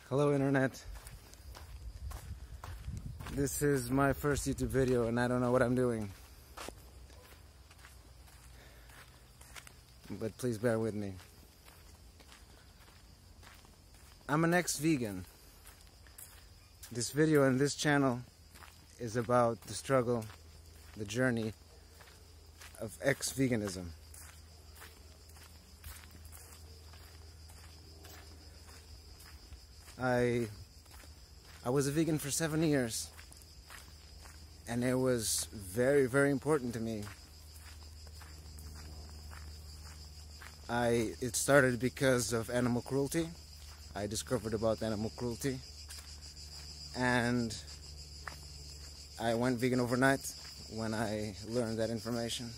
Hello Internet. This is my first YouTube video and I don't know what I'm doing. But please bear with me. I'm an ex-vegan. This video and this channel is about the struggle, the journey of ex-veganism. I was a vegan for 7 years, and it was very, very important to me. It started because of animal cruelty. I discovered about animal cruelty, and I went vegan overnight when I learned that information.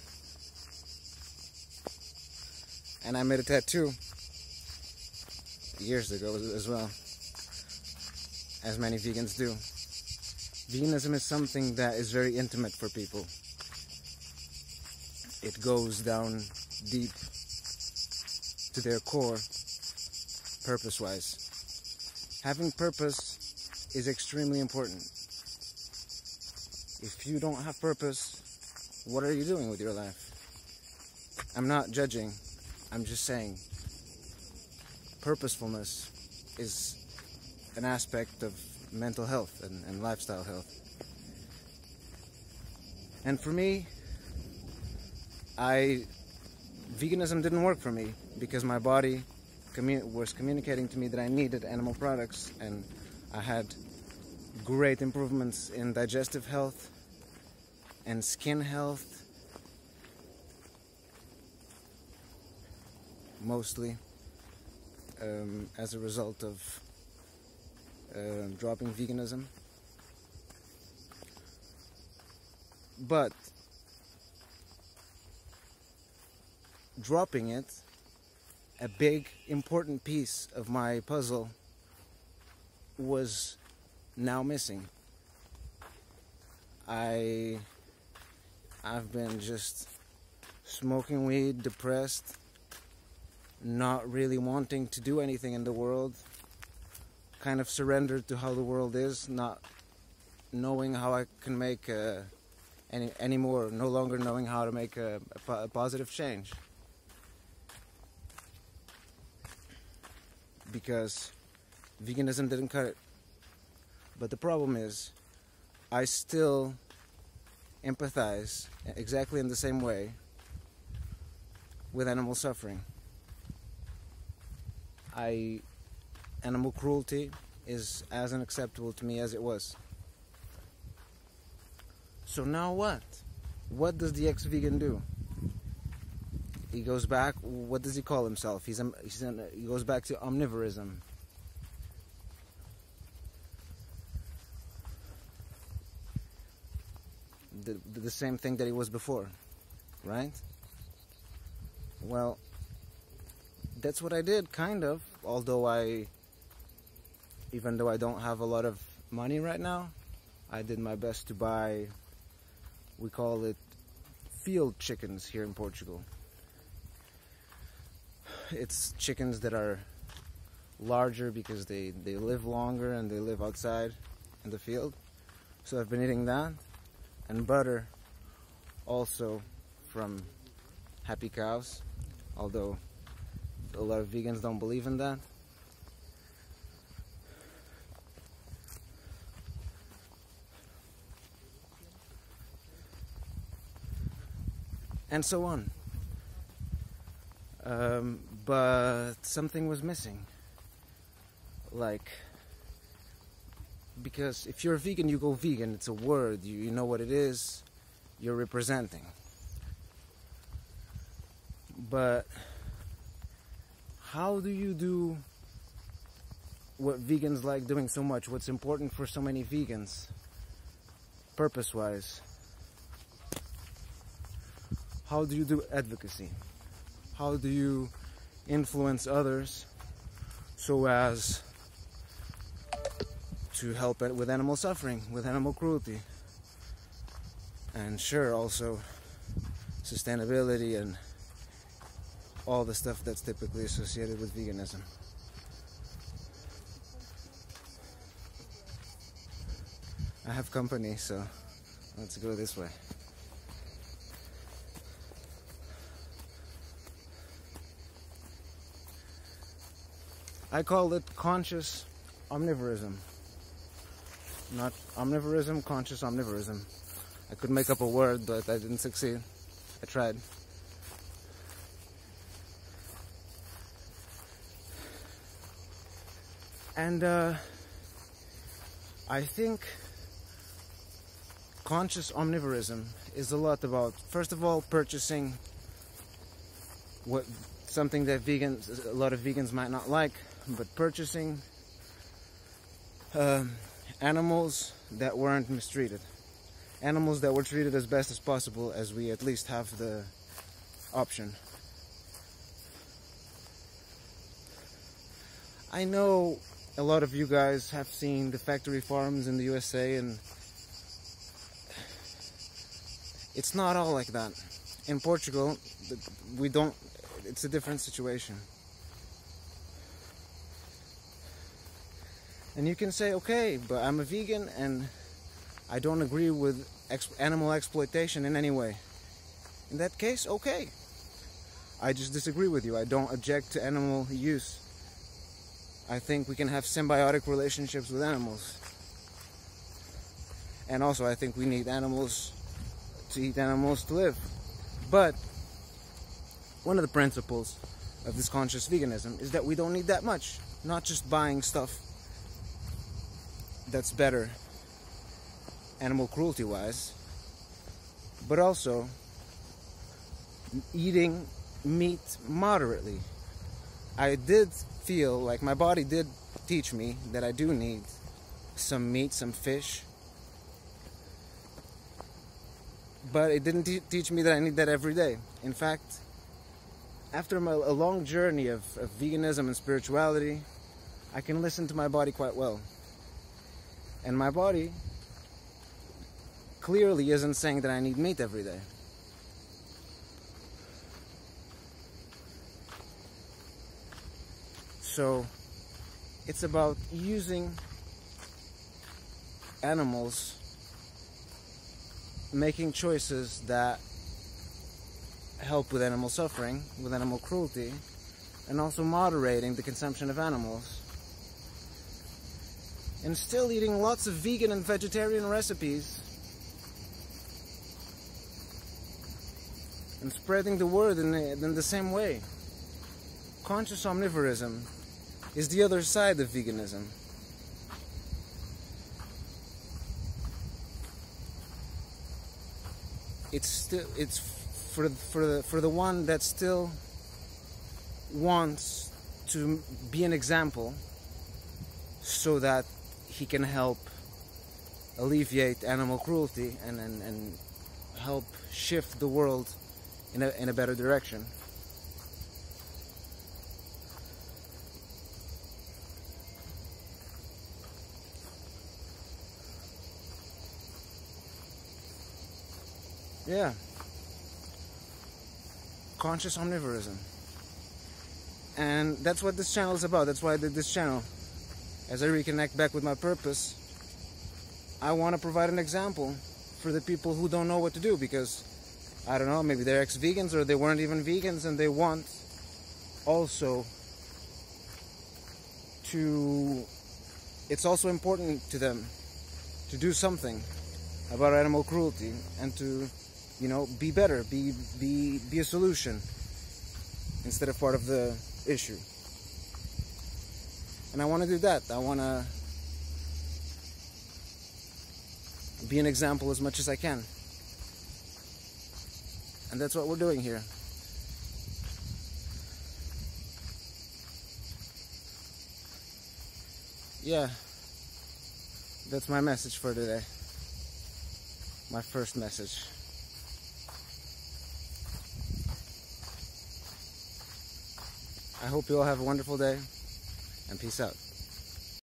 And I made a tattoo years ago as well, as many vegans do. Veganism is something that is very intimate for people. It goes down deep to their core, purpose-wise. Having purpose is extremely important. If you don't have purpose, what are you doing with your life? I'm not judging, I'm just saying purposefulness is an aspect of mental health and lifestyle health. And for me, veganism didn't work for me because my body was communicating to me that I needed animal products, and I had great improvements in digestive health and skin health, mostly as a result of dropping veganism. But dropping it, a big important piece of my puzzle was now missing. I've been just smoking weed, depressed, not really wanting to do anything in the world, kind of surrendered to how the world is, not knowing how I can make anymore, no longer knowing how to make a positive change. Because veganism didn't cut it. But the problem is, I still empathize exactly in the same way with animal suffering. Animal cruelty is as unacceptable to me as it was. So now what? What does the ex-vegan do? He goes back, what does he call himself? He goes back to omnivorism. The same thing that he was before, right? Well, that's what I did, kind of, even though I don't have a lot of money right now. I did my best to buy, we call it field chickens here in Portugal. It's chickens that are larger because they live longer and they live outside in the field. So I've been eating that, and butter also from happy cows, although a lot of vegans don't believe in that. And so on. But something was missing. Because if you're a vegan, you go vegan. It's a word. You know what it is. You're representing. But how do you do what vegans like doing so much? What's important for so many vegans, purpose-wise? How do you do advocacy? How do you influence others so as to help with animal suffering, with animal cruelty? And sure, also sustainability and all the stuff that's typically associated with veganism. I have company, so let's go this way. I call it conscious omnivorism. Not omnivorism, conscious omnivorism. I could make up a word, but I didn't succeed. I tried. And I think conscious omnivorism is a lot about, first of all, purchasing something that a lot of vegans might not like, but purchasing animals that weren't mistreated. Animals that were treated as best as possible, as we at least have the option. I know a lot of you guys have seen the factory farms in the USA, and it's not all like that. In Portugal, it's a different situation. And you can say, okay, but I'm a vegan and I don't agree with animal exploitation in any way. In that case, okay. I just disagree with you. I don't object to animal use. I think we can have symbiotic relationships with animals. And also, I think we need animals to eat animals to live. But one of the principles of this conscious veganism is that we don't need that much. Not just buying stuff that's better animal cruelty wise, but also eating meat moderately. I did feel like my body did teach me that I do need some meat, some fish, but it didn't teach me that I need that every day. In fact, after a long journey of veganism and spirituality, I can listen to my body quite well. And my body clearly isn't saying that I need meat every day. So it's about using animals, making choices that help with animal suffering, with animal cruelty, and also moderating the consumption of animals. And still eating lots of vegan and vegetarian recipes and spreading the word in the same way. Conscious omnivorism is the other side of veganism. It's for the one that still wants to be an example, so that he can help alleviate animal cruelty and help shift the world in a better direction. Yeah. Conscious omnivorism. And that's what this channel is about. That's why I did this channel. As I reconnect back with my purpose, I want to provide an example for the people who don't know what to do, because, I don't know, maybe they're ex-vegans or they weren't even vegans and they want also to, it's also important to them to do something about animal cruelty and to, you know, be better, be a solution instead of part of the issue. And I want to do that. I want to be an example as much as I can. And that's what we're doing here. Yeah. That's my message for today. My first message. I hope you all have a wonderful day, and peace out.